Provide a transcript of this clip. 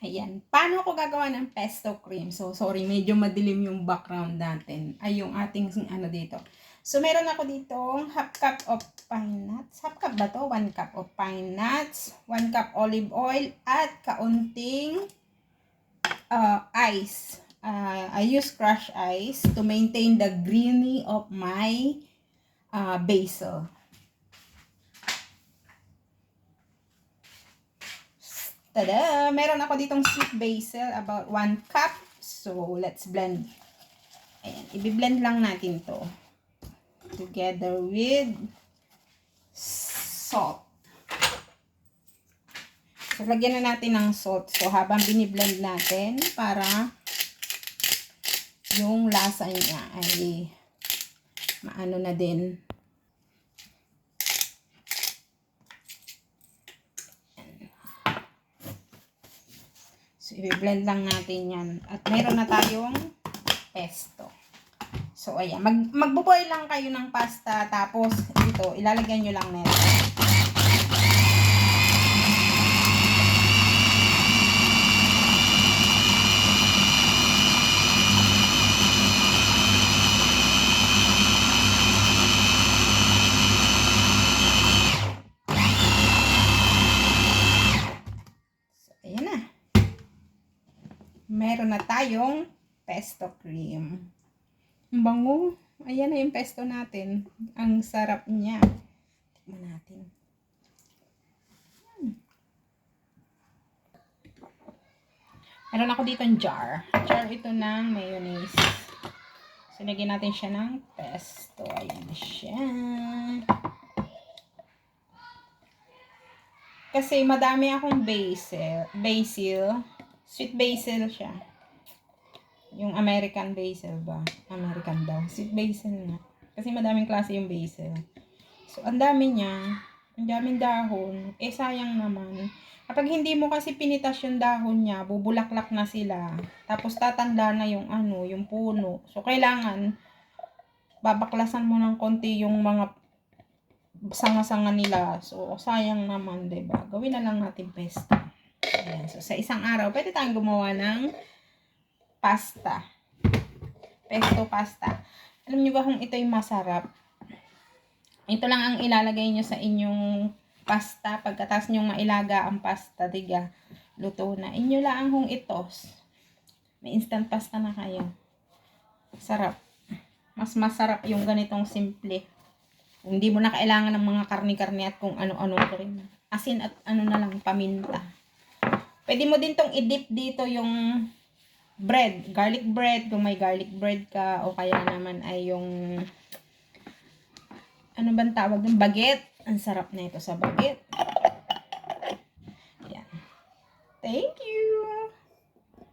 Ayan. Paano ako gagawa ng pesto cream? So, sorry, medyo madilim yung background natin. Ay, yung ating ano dito. So, meron ako ditong half cup of pine nuts. Half cup ba to? 1 cup of pine nuts, 1 cup olive oil, at kaunting ice. I use crushed ice to maintain the greeny of my basil. Tada! Meron ako ditong sweet basil, about 1 cup. So, let's blend. Ayan, i-blend lang natin to together with salt. So, lagyan na natin ng salt. So, habang biniblend natin, para yung lasa niya ay maano na din. So, i-blend lang natin yan. At meron na tayong pesto. So, ayan. Magbo-boil lang kayo ng pasta. Tapos, ito, ilalagyan nyo lang nito. So, ayan na. Meron na tayong pesto cream. Ang bango. Ayan na yung pesto natin. Ang sarap niya. Tikman natin. Meron ako dito ng jar. Jar ito ng mayonnaise. So, lagyan natin siya ng pesto. Ayan siya. Kasi madami akong basil. Sweet basil siya. Yung American basil ba? American daw. Sweet basil nga. Kasi madaming klase yung basil. So, ang dami niya. Ang daming dahon. Eh, sayang naman. Kapag hindi mo kasi pinitas yung dahon niya, bubulaklak na sila. Tapos, tatanda na yung yung puno. So, kailangan, babaklasan mo ng konti yung mga sanga-sanga nila. So, sayang naman, diba? Gawin na lang natin pesto. Ayan. So, sa isang araw, pwede tayong gumawa ng pasta. Pesto pasta. Alam nyo ba kung ito yung masarap? Ito lang ang ilalagay nyo sa inyong pasta. Pagkatapos nyo mailaga ang pasta, diga, luto na. Inyo lang kung itos. May instant pasta na kayo. Sarap. Mas masarap yung ganitong simple. Kung hindi mo na kailangan ng mga karni-karni at kung ano-ano rin. Asin at ano na lang, paminta. Pwede mo din tong i-dip dito yung bread, garlic bread, kung may garlic bread ka, o kaya naman ay yung ano bang tawag ng baguette. Ang sarap na ito sa baguette.